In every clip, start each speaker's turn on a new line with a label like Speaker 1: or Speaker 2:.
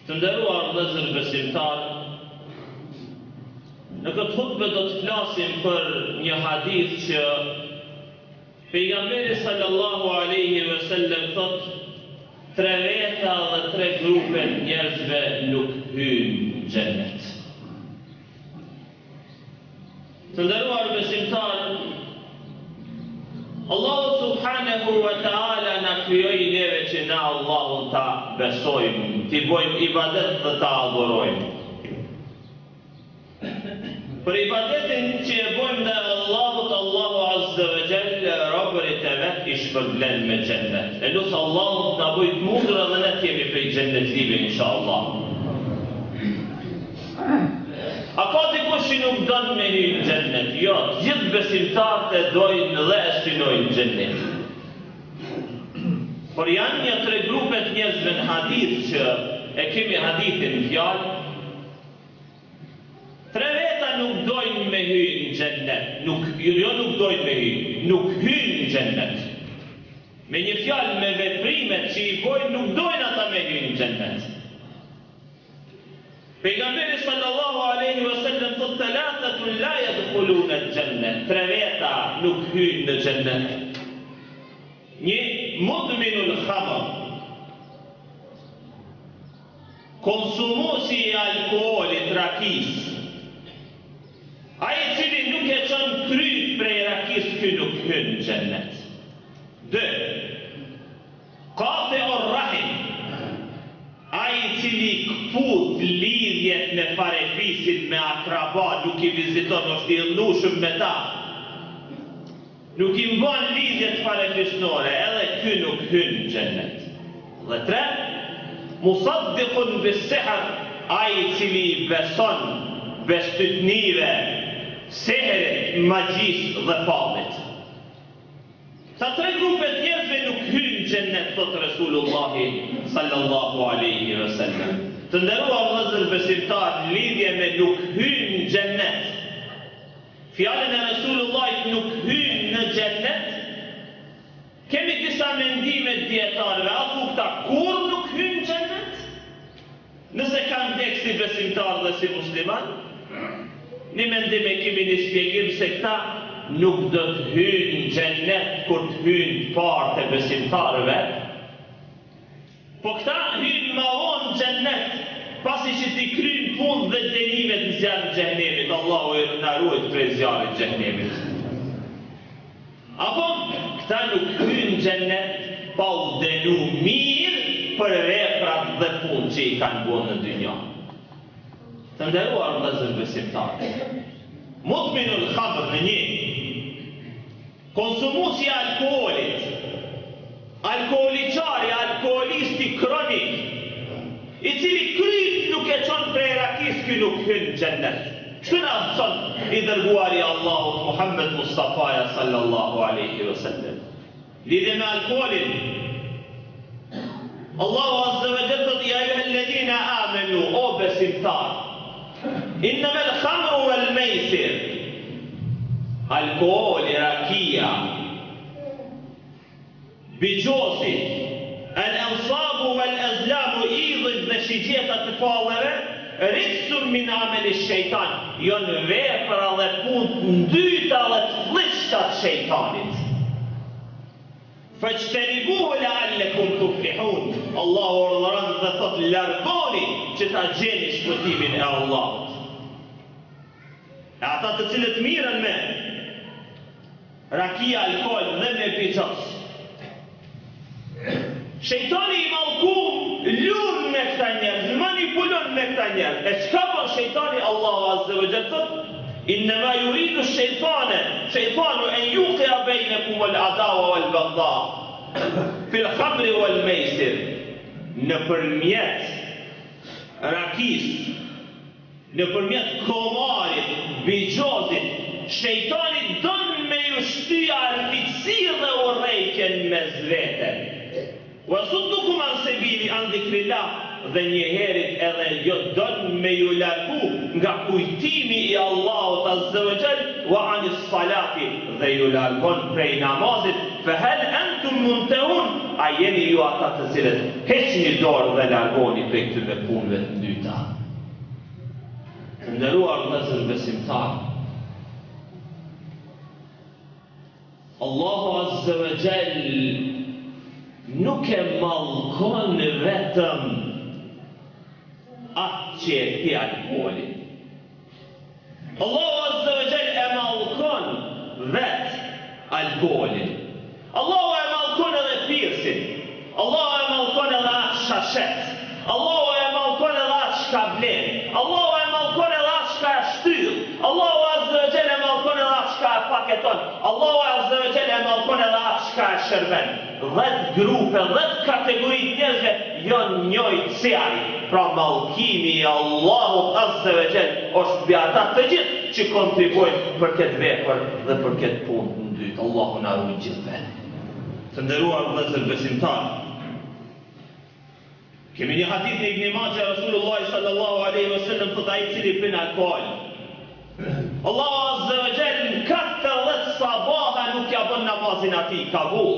Speaker 1: Të nderuar vëllezër besimtar, në këtë hutbë do të flasim për një hadith që pejgamberi sallallahu alaihi wasallam thot: tre veta dhe tre grupe njerëzve nuk hyjnë në xhennet. Të nderuar besimtar, Allahu subhanahu wa ta'ala na krijoi neve që na Allahun ta besojmë, t'i bojmë ibadet dhe ta adhurojmë. Për ibadetin që e bojmë dhe Allahut, Allahu azza wa jalla robërit e vet i shpërblen me xhennet. E lutë Allahut na bëj të mundur edhe ne të jemi prej xhennetlive inshallah. A ka dikush që nuk don me hyrë në xhennet? Jo, të gjithë besimtarët e dojnë dhe e synojnë xhennetin. Por janë një tre grupet njerëzve në hadith që e kemi hadithin në fjalë. Tre veta nuk dojnë me hyrë në xhennet. Nuk dojnë me hyrë, nuk hyrë në xhennet. Me një fjalë, me veprimet që i bojnë, nuk dojnë ata me hyrë në xhennet. Pejgamberi sallallahu alaihi wasallam thot: "Thalathatun la yadkhuluna al-janna." Tre veta nuk hyjnë në xhennet. Një, mudminul khamr, konsumuesi i alkoolit, rakis. Ai i cili nuk e çon kryt prej rakis, ky nuk hyn në xhennet. 2. Qati'ur rahim, ai i cili kput lidhjet me farefisit, me akraba, nuk i viziton, është i llushëm me ta, nuk i mban lidhjet farefisnore, edhe ky nuk hyn në xhennet. Dhe 3. Musaddiqun bis-sihr, ai i cili i beson bestytnive, seherit, magjisë dhe fallit. Sa tre grupet njerëzve nuk hyjnë në xhennet, thot Resulullahi sallallahu alaihi wasallam. Të nderuar vëllezër besimtar, lidhje me nuk hyjnë në xhennet, fjalën e Resulullahit nuk hyjnë në xhennet, kemi disa mendime të dietarëve. A thukta kur nuk hyjnë në xhennet? Nëse kanë vdekur si besimtar dhe si musliman, një mendim e kemi një shpjegim se këta nuk do të hyjnë në xhennet kur të hyjnë partë e besimtarëve, po këta hyjnë ma vonë në xhennet pasi që t'i kryjnë punë dhe dënimet në zjarrin e xhenemit. Allahu na ruaj prej zjarrit të xhenemit. Apo këta nuk hyjnë në xhennet pa u dënu mirë për veprat dhe punë që i kanë bërë në dynjë. Të nderuar vëllezër besimtarë, mudminul khamr në një, konsumuesi i alkoolit, alkooliqari, alkoolisti kronik, i cili kryt nuk e çon prej rakis, ky nuk hyn në xhennet. Kështu na thon i dërguari Allahut Muhammed Mustafa sallallahu alaihi wasallam. Lidhje me alkoolin, Allahu azza wa jalla thot: "Ya ayyuhalladhina amanu", o besimtar, "Innama al-khamru wal-maisir", alkooli, rakia, bigjosi, al-ansabu wal-azlamu, idhët dhe shigjetat të fallëve, rijsun min amali shejtan, janë vepra dhe punë ndyta dhe të flishta të shejtanit. Fajtanibuhu la'allakum tuflihun. Allahu urdhëron dhe thot: largoni që ta gjeni shpëtimin e Allahut. E ata të cilët mirën me rakia, alkool dhe me bigjos, shejtani i mallkum lun me këta njerëz, manipulon me këta njerëz. E çka bën shejtani? Allahu azza wa jalla thot: "Innama yuridu shejtanu an yuqi'a bainakum al-adawa wal-baghdha fil khamri wal-maisir." Nëpërmjet rakis, nëpërmjet komarit, bigjozit, shejtani don me ju shtyja armiqësi dhe urrejtje mes vete. Wasuddukum an sabili an dhikrillah, dhe njëherit edhe jo don me ju largu nga kujtimi i Allahut azza wa jall, wa anis salati, dhe ju largon prej namazit, fehel entum muntehun, a jeni ju ata të cilët heqni dorë dhe largoni prej këtyre punëve të dyta. Të nderuar vëllezër besimtar, Allahu Azza wa Jall nuk e mallkon vetëm atë që e pi alkoolin. Allahu Azza wa Jall e mallkon vetë alkoolin. Allahu e mallkon edhe pirsin. Allahu e mallkon edhe atë shashet. Allahu e mallkon edhe atë shka blen. Allahu e mallkon edhe atë shka e shtyll. Allahu Azza wa Jall e mallkon edhe atë shka e paketon. Allahu Azza wa Jall e mallkon edhe atë shka e shërben. 10 grupe, 10 kategori njerëzve janë njëjtë si ai. Pra mallkimi i Allahut Azza wa Jall është mbi ata të gjithë që kontribuojnë për këtë vepër dhe për këtë punë të dytë. Allahu na ruaj gjithëve. Të nderuar vëllezër besimtar, kemi një hadith në Ibn Majah, Rasulullah sallallahu alaihi wasallam thotë ai cili pin alkool, Allahu Azza wa Jall në 40 sabaha nuk ja bën namazin atij kabul.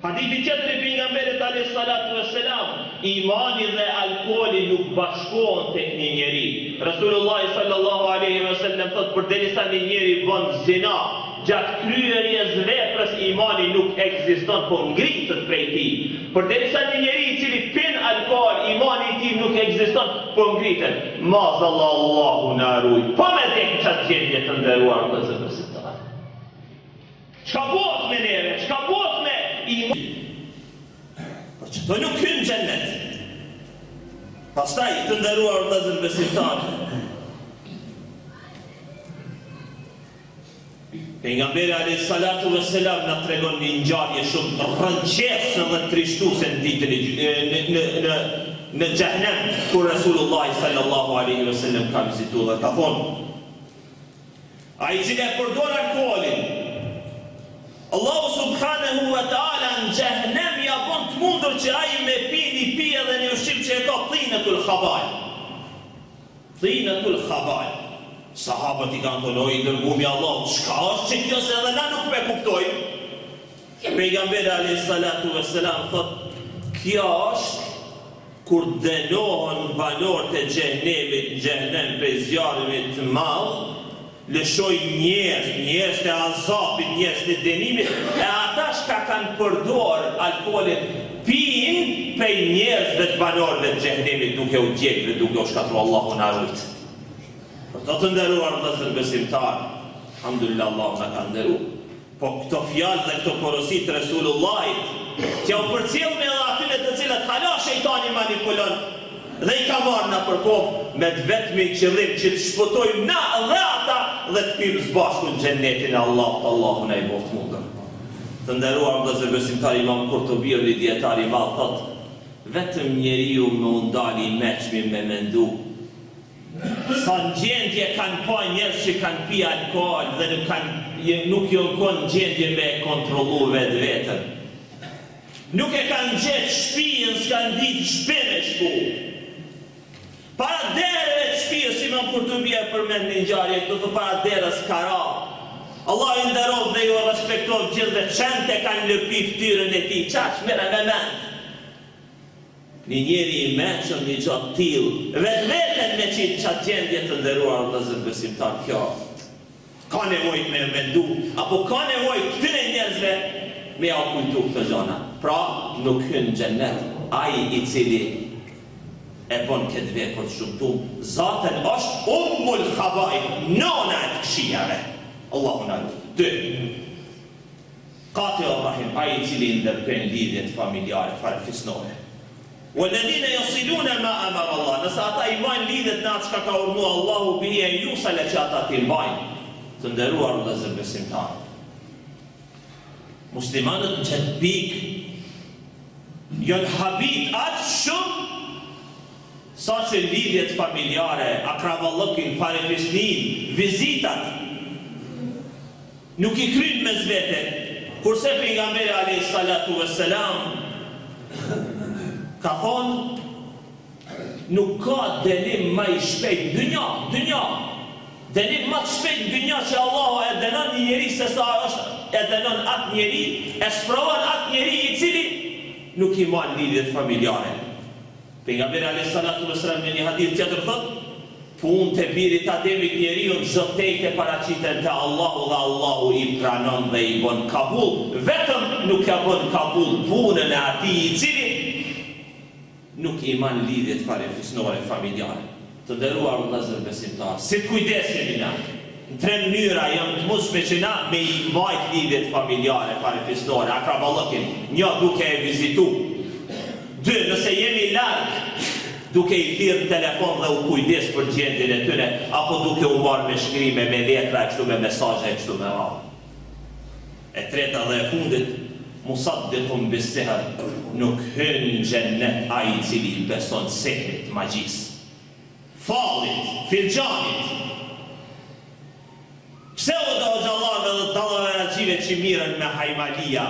Speaker 1: Hadithi tjetër i pejgamberit alayhi salatu wassalam, imani dhe alkooli nuk bashkohen tek një njeri. Rasulullah sallallahu alaihi wasallam thotë përderisa një njeri bën zina, gjatë kryerjes veprës imani nuk ekziston, po ngritet prej tij. Përderisa një njeri i cili pin alkool, imani i tij nuk ekziston, po ngritet. Maazallahu, Allahu na ruaj. Po me tek çat gjendje të nderuar vëllezër besimtar. Çka bëhet me neve? Çka bëhet me imani? Po çdo nuk hyn në xhennet. Pastaj të nderuar vëllezër besimtar, pejgamberi alayhi salatu wassalam na tregon një ngjarje shumë rrënqese dhe trishtuese në ditën në xhehenem, kur Rasulullah sallallahu alaihi wasallam ka vizituar dhe ka thonë: ai që e përdor alkoolin, Allahu subhanahu wa taala në xhehenem ja bën të mundur që ai me pini pije dhe një ushqim që e ka thinatul khabal. Thinatul khabal. Sahabët i kanë thonë: o i dërguari i Allahut, çka është që kjo se edhe na nuk me kuptojmë? Pejgamberi alayhi salatu wassalam thotë: kjo është kur dënohen banorët e xhehenemit në xhehenem prej zjarrit të madh, lëshoj njerëz të azabit, njerëz të dënimit, e ata shka kanë përdor alkoolin pinë prej njerëzve të banorëve të xhehenemit, duke u djegë dhe duke u shkatruar. Allahu na ruaj. Të të nderuar vëllezër besimtar, alhamdulillah Allahu na ka nderuar. Po këto fjalë dhe këto porosi të Resulullahit që u përcjell me atyre të cilët hala shejtani manipulon dhe i ka marrë na për kohë me vetëm qëllim që të shpëtojmë na dhe ata dhe të hyrë së bashku në xhennetin e Allahut. Allahu na i boft mundën. Të nderuar vëllezër besimtar, Imam Kurtubi, një dietar i madh, thotë: vetëm njeriu më u ndali meçmi me mendu sa në gjendje kanë pa njerëz që kanë pi alkool dhe nuk jo kanë gjendje me kontrollu vetë vetën. Nuk e kanë gjetë shtëpinë, s'kanë ditë shtëpi me shku. Para derëve të shtëpisë, si më Kurtubi përmend në ngjarje, këto para derës ka ra. Allah i nderoj dhe ju respektoj gjithë dhe çente kanë lëpi fytyrën e tij. Çaç merr me mend. Një njeri i mençur një gjatë tillë, vetveten me çat gjendje të nderuar vëllezër besimtar, kjo ka nevojë me mendu, apo ka nevojë këtyre njerëzve me ja kujtu këto gjëra. Pra nuk hyn në xhennet ai i cili e bën këtë vepër të shumtum. Zaten është ummul khaba'ith, nona e këqijave. Allahu na ruaj. 2. Qati ar-rahim, ai i cili ndërpren lidhjet familjare farefisnore. وَالَّذِينَ يَصِلُونَ مَا أَمَرَ اللَّهُ. Nëse ata i mbajnë lidhet në atë çka ka urdhëruar Allahu bihi e yusale që ata ti mbajnë. Të nderuar vëllezër besimtar, muslimanët në çet pikë janë habit aq shumë sa që lidhjet familjare, akraballokin, farefisnin, vizitat nuk i kryjnë mes vete. Kurse pejgamberi alayhi salatu wassalam ka thonë: nuk ka dënim më i shpejt dynja, dënim më të shpejt dynja që Allahu e dënon një njeri se sa është e dënon atë njeri, e sprovon atë njeri i cili nuk i man lidhjet familjare. Pejgamberi alayhi salatu vesselam në një hadith tjetër thotë, punë të birit Ademit njeriu zotejt e paraqiten te Allahu dhe Allahu i pranon dhe i bën kabul, vetëm nuk ja bën kabul punën e atij i cili nuk i man lidhjet farefisnore familjare. Të nderuar vëllezër besimtar, si të kujdesemi na në tre mënyra janë të mundshme që na me i mbajt lidhjet familjare farefisnore, akraballokin, një duke e vizitu, dy nëse jemi larg duke i thirrë telefon dhe u kujdes për gjendjen e tyre, apo duke u marrë me shkrime, me letra, kështu me mesazhe, kështu me radhë. E treta dhe e fundit, musaddiqun bis-sihr, nuk hyn në xhennet ai i cili beson sehrit, magjisë, fallit, filxhanit, pseudo xhallarëve dhe dallaveraqive që mirën me hajmalia.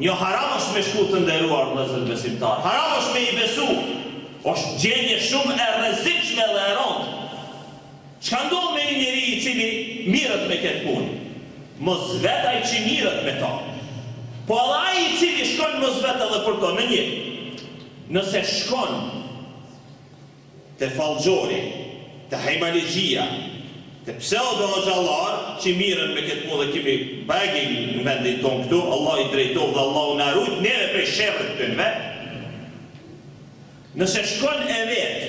Speaker 1: Një haram është me shku të nderuar vëllezër besimtar. Haram është me i besu. Është gjendje shumë e rrezikshme dhe e rëndë. Çka ndodh me një njeri i cili mirët me këtë punë? Mos vet ai që mirët me to. Po edhe ai i cili shkon mos vet edhe për to në një. Nëse shkon te fallxhori, te hajmaligjia, te pseudo xhallar që mirën me këtë punë dhe kemi bagin në vendin tonë këtu, Allah i drejtov dhe Allah u na rujt neve prej sherrit të nëve. Nëse shkon e vetë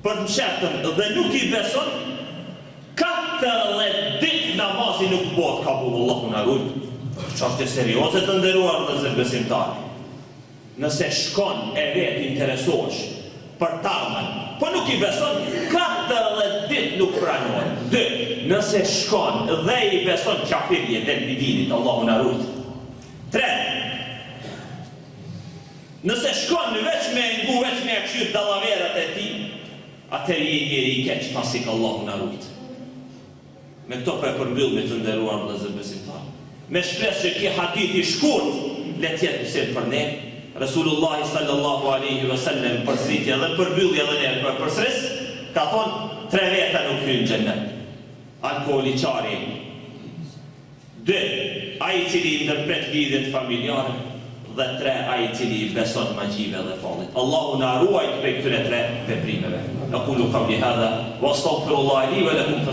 Speaker 1: për të msheftën dhe nuk i beson, 40 ditë namazi nuk bëhet kabul, Allah u na rujt. Çështje serioze të nderuar vëllezër besimtar. Nëse shkon e vetë interesohesh për tarmën, po nuk i beson, 40 ditë nuk pranohet. 2. Nëse shkon dhe i beson qafirje dhe bidinit, Allahu na rujt. 3. Nëse shkon veç me ngu, veç me akshyt dallaverat e tij, atëherë je njeri i keq, pasik Allahu na rujt. Me këto po e përmbyll me të nderuar vëllezër besimtar. Me shpresë që ky hadith i shkurt le të jetë mësim për ne. Rasulullah sallallahu alaihi wasallam përsëritje dhe përmbyllje edhe ne përsëris ka thonë 3 veta nuk hyn në xhennet. Alkooliqari, 2 ai i cili ndërpret lidhjet familjare, dhe 3 ai i cili beson magjive dhe fallit. Allahu na ruaj prej këtyre 3 veprimeve. Aqulu qawli hadha wa astaghfirullaha li wa lakum